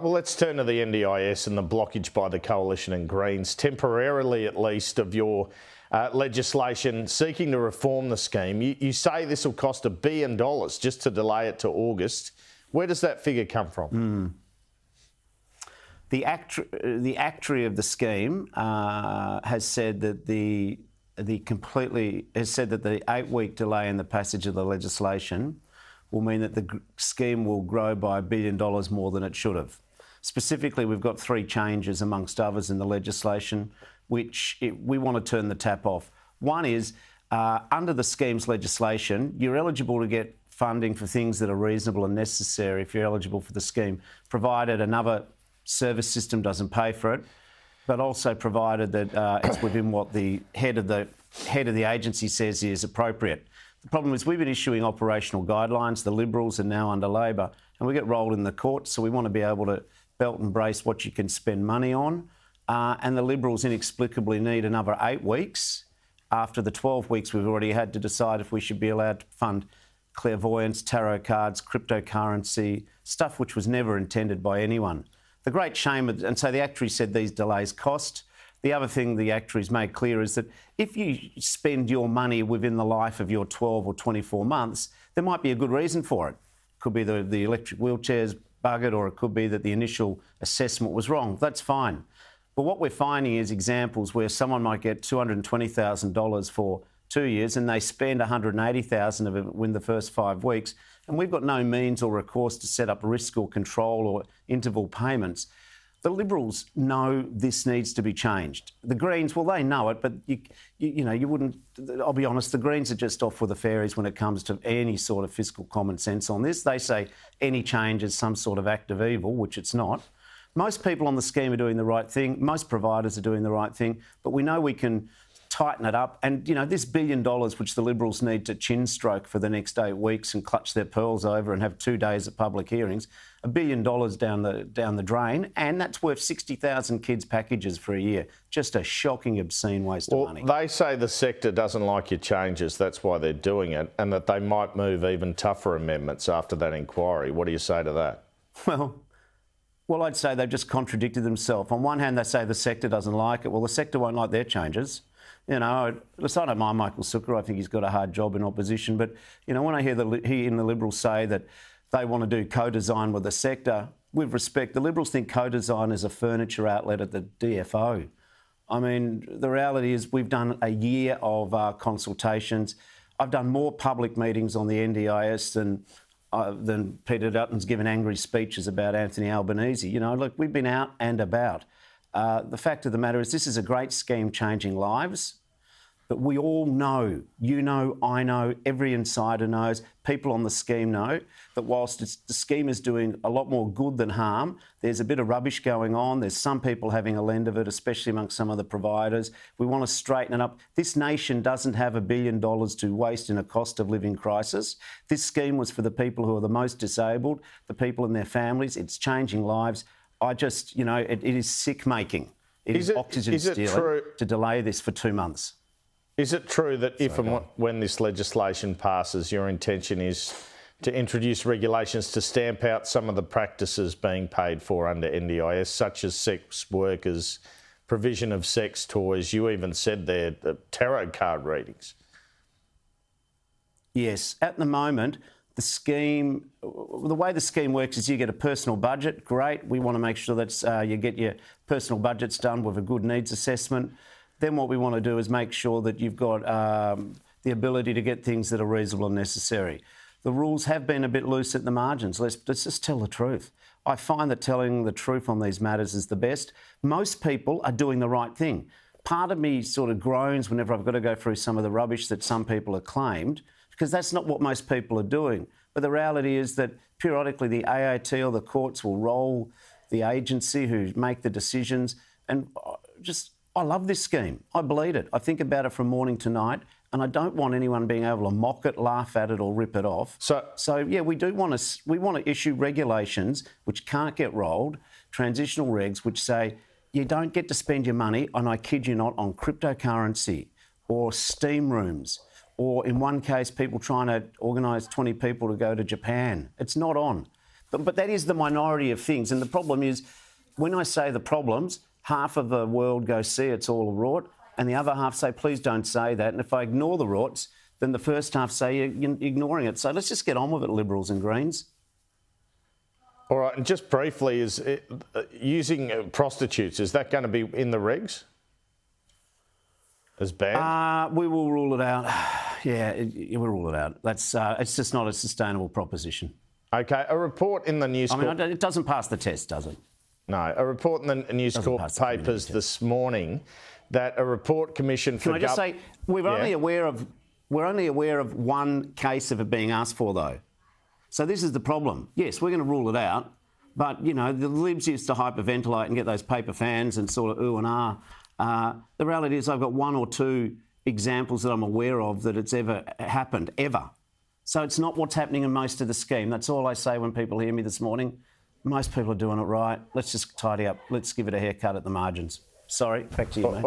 Well, let's turn to the NDIS and the blockage by the Coalition and Greens, temporarily at least, of your legislation seeking to reform the scheme. You say this will cost $1 billion just to delay it to August. Where does that figure come from? The actuary of the scheme has said that the 8-week delay in the passage of the legislation will mean that the scheme will grow by $1 billion more than it should have. Specifically, we've got 3 changes, amongst others, in the legislation, which we want to turn the tap off. One is, under the scheme's legislation, you're eligible to get funding for things that are reasonable and necessary if you're eligible for the scheme, provided another service system doesn't pay for it, but also provided that it's within what the head of the agency says is appropriate. The problem is we've been issuing operational guidelines. The Liberals are now under Labor, and we get rolled in the courts, so we want to be able to belt and brace what you can spend money on. And the Liberals inexplicably need another 8 weeks after the 12 weeks we've already had to decide if we should be allowed to fund clairvoyance, tarot cards, cryptocurrency, stuff which was never intended by anyone. The great shame, and so the actuary said these delays cost. The other thing the actuaries made clear is that if you spend your money within the life of your 12 or 24 months, there might be a good reason for it. Could be the electric wheelchairs buggered, or it could be that the initial assessment was wrong. That's fine. But what we're finding is examples where someone might get $220,000 for 2 years and they spend $180,000 of it within the first 5 weeks, and we've got no means or recourse to set up risk or control or interval payments. The Liberals know this needs to be changed. The Greens, well, they know it, but you wouldn't. I'll be honest, the Greens are just off with the fairies when it comes to any sort of fiscal common sense on this. They say any change is some sort of act of evil, which it's not. Most people on the scheme are doing the right thing. Most providers are doing the right thing, but we know we can tighten it up. And, this $1 billion, which the Liberals need to chin stroke for the next 8 weeks and clutch their pearls over and have 2 days of public hearings, $1 billion down the drain, and that's worth 60,000 kids' packages for a year. Just a shocking, obscene waste of money. They say the sector doesn't like your changes, that's why they're doing it, and that they might move even tougher amendments after that inquiry. What do you say to that? Well, I'd say they've just contradicted themselves. On one hand, they say the sector doesn't like it. Well, the sector won't like their changes. I don't mind Michael Sukkar. I think he's got a hard job in opposition. But, when I hear the Liberals say that they want to do co-design with the sector, with respect, the Liberals think co-design is a furniture outlet at the DFO. I mean, the reality is we've done a year of consultations. I've done more public meetings on the NDIS than Peter Dutton's given angry speeches about Anthony Albanese. Look, we've been out and about. The fact of the matter is this is a great scheme changing lives, but we all know, I know, every insider knows, people on the scheme know, that whilst the scheme is doing a lot more good than harm, there's a bit of rubbish going on. There's some people having a lend of it, especially amongst some of the providers. We want to straighten it up. This nation doesn't have $1 billion to waste in a cost of living crisis. This scheme was for the people who are the most disabled, the people and their families. It's changing lives. It is sick-making. It is oxygen stealing to delay this for 2 months. Is it true that if and when this legislation passes, your intention is to introduce regulations to stamp out some of the practices being paid for under NDIS, such as sex workers, provision of sex toys? You even said there tarot card readings. Yes. At the moment, the way the scheme works is you get a personal budget. Great. We want to make sure that you get your personal budgets done with a good needs assessment. Then what we want to do is make sure that you've got the ability to get things that are reasonable and necessary. The rules have been a bit loose at the margins. Let's just tell the truth. I find that telling the truth on these matters is the best. Most people are doing the right thing. Part of me sort of groans whenever I've got to go through some of the rubbish that some people have claimed, because that's not what most people are doing. But the reality is that periodically the AAT or the courts will roll the agency who make the decisions. And I love this scheme. I bleed it. I think about it from morning to night, and I don't want anyone being able to mock it, laugh at it or rip it off. So yeah, we want to issue regulations which can't get rolled, transitional regs which say you don't get to spend your money, and I kid you not, on cryptocurrency or steam rooms, or in one case, people trying to organise 20 people to go to Japan. It's not on. But that is the minority of things. And the problem is, when I say the problems, half of the world go, see, it's all a rort, and the other half say, please don't say that. And if I ignore the rorts, then the first half say you're ignoring it. So let's just get on with it, Liberals and Greens. All right, and just briefly, using prostitutes, is that going to be in the regs as banned? We will rule it out. Yeah, we'll rule it out. It's just not a sustainable proposition. Okay, a report in the News Corp... it doesn't pass the test, does it? No, a report in the News Corp papers this morning that a report commissioned for... Can I just say, we're only aware of one case of it being asked for, though. So this is the problem. Yes, we're going to rule it out, but, you know, the Libs used to hyperventilate and get those paper fans and sort of ooh and ah. The reality is I've got one or two examples that I'm aware of that it's ever happened, ever. So it's not what's happening in most of the scheme. That's all I say when people hear me this morning. Most people are doing it right. Let's just tidy up. Let's give it a haircut at the margins. Sorry, back to you, mate.